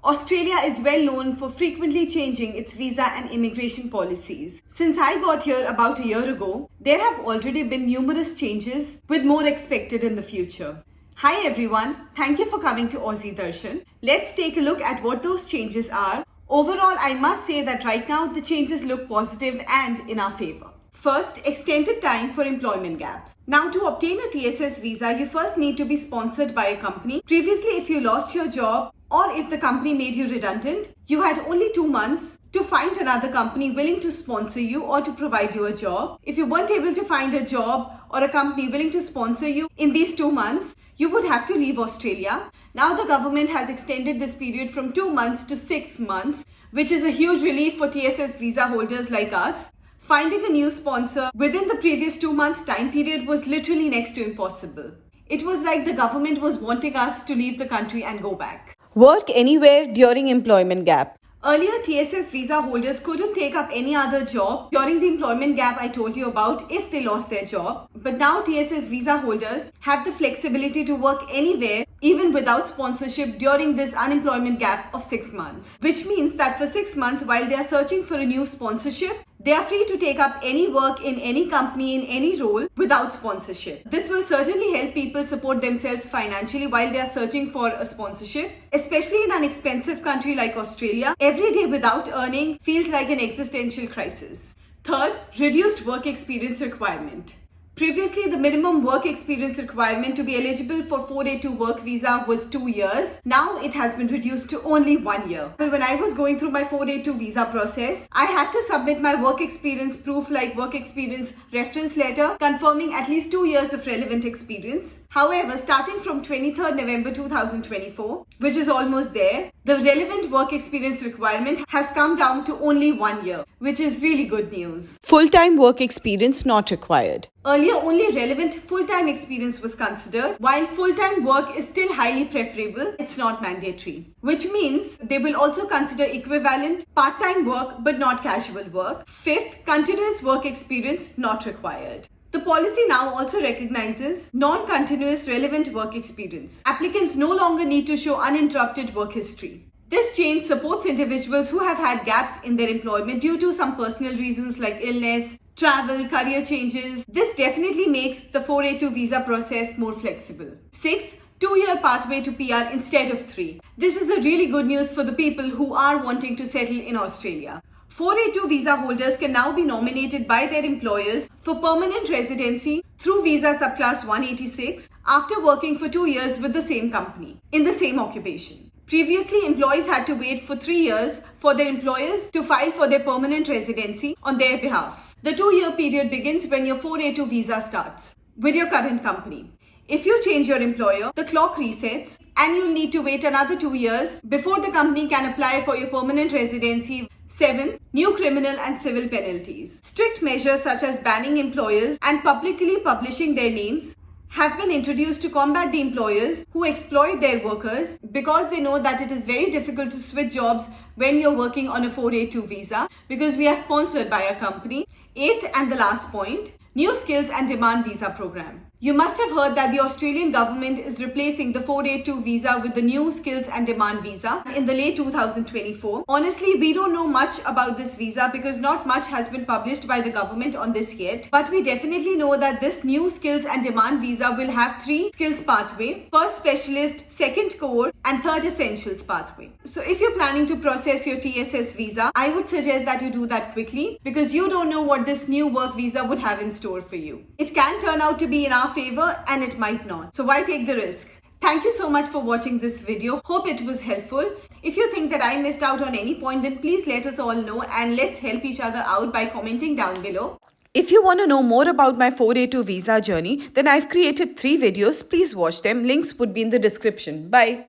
Australia is well known for frequently changing its visa and immigration policies. Since I got here about a year ago, there have already been numerous changes, with more expected in the future. Hi everyone, thank you for coming to Ausi.Darshan. Let's take a look at what those changes are. Overall, I must say that right now the changes look positive and in our favor. First, extended time for employment gaps. Now, to obtain a TSS visa, you first need to be sponsored by a company. Previously, if you lost your job or if the company made you redundant, you had only 2 months to find another company willing to sponsor you or to provide you a job. If you weren't able to find a job or a company willing to sponsor you in these 2 months, you would have to leave Australia. Now the government has extended this period from 2 months to 6 months, which is a huge relief for TSS visa holders like us. Finding a new sponsor within the previous 2-month time period was literally next to impossible. It was like the government was wanting us to leave the country and go back. Work anywhere during employment gap. Earlier, TSS visa holders couldn't take up any other job during the employment gap I told you about if they lost their job. But now TSS visa holders have the flexibility to work anywhere, even without sponsorship during this unemployment gap of 6 months. Which means that for 6 months, while they are searching for a new sponsorship, they are free to take up any work in any company in any role without sponsorship. This will certainly help people support themselves financially while they are searching for a sponsorship, especially in an expensive country like Australia. Every day without earning feels like an existential crisis. Third, reduced work experience requirement. Previously, the minimum work experience requirement to be eligible for 482 work visa was 2 years. Now it has been reduced to only 1 year. When I was going through my 482 visa process, I had to submit my work experience proof like work experience reference letter confirming at least 2 years of relevant experience. However, starting from 23rd November 2024, which is almost there, the relevant work experience requirement has come down to only 1 year, which is really good news. Full-time work experience not required. Earlier, only relevant full-time experience was considered. While full-time work is still highly preferable, it's not mandatory. Which means they will also consider equivalent part-time work but not casual work. Fifth, continuous work experience not required. The policy now also recognizes non-continuous relevant work experience. Applicants no longer need to show uninterrupted work history. This change supports individuals who have had gaps in their employment due to some personal reasons like illness, travel, career changes. This definitely makes the 482 visa process more flexible. Sixth, 2-year pathway to PR instead of 3. This is a really good news for the people who are wanting to settle in Australia. 482 visa holders can now be nominated by their employers for permanent residency through visa subclass 186 after working for 2 years with the same company in the same occupation. Previously, employees had to wait for 3 years for their employers to file for their permanent residency on their behalf. The 2-year period begins when your 482 visa starts with your current company. If you change your employer, the clock resets and you'll need to wait another 2 years before the company can apply for your permanent residency. 7. New criminal and civil penalties. Strict measures such as banning employers and publicly publishing their names have been introduced to combat the employers who exploit their workers because they know that it is very difficult to switch jobs when you're working on a 482 visa because we are sponsored by a company. 8th and the last point, new skills and demand visa program. You must have heard that the Australian government is replacing the 482 visa with the new skills and demand visa in the late 2024. Honestly, we don't know much about this visa because not much has been published by the government on this yet. But we definitely know that this new skills and demand visa will have 3 skills pathway: first specialist, second core, and third essentials pathway. So if you're planning to process your TSS visa, I would suggest that you do that quickly because you don't know what this new work visa would have in store for you. It can turn out to be in our favor and it might not. So why take the risk? Thank you so much for watching this video. Hope it was helpful. If you think that I missed out on any point, then please let us all know and let's help each other out by commenting down below. If you want to know more about my 482 visa journey, then I've created 3 videos. Please watch them. Links would be in the description. Bye.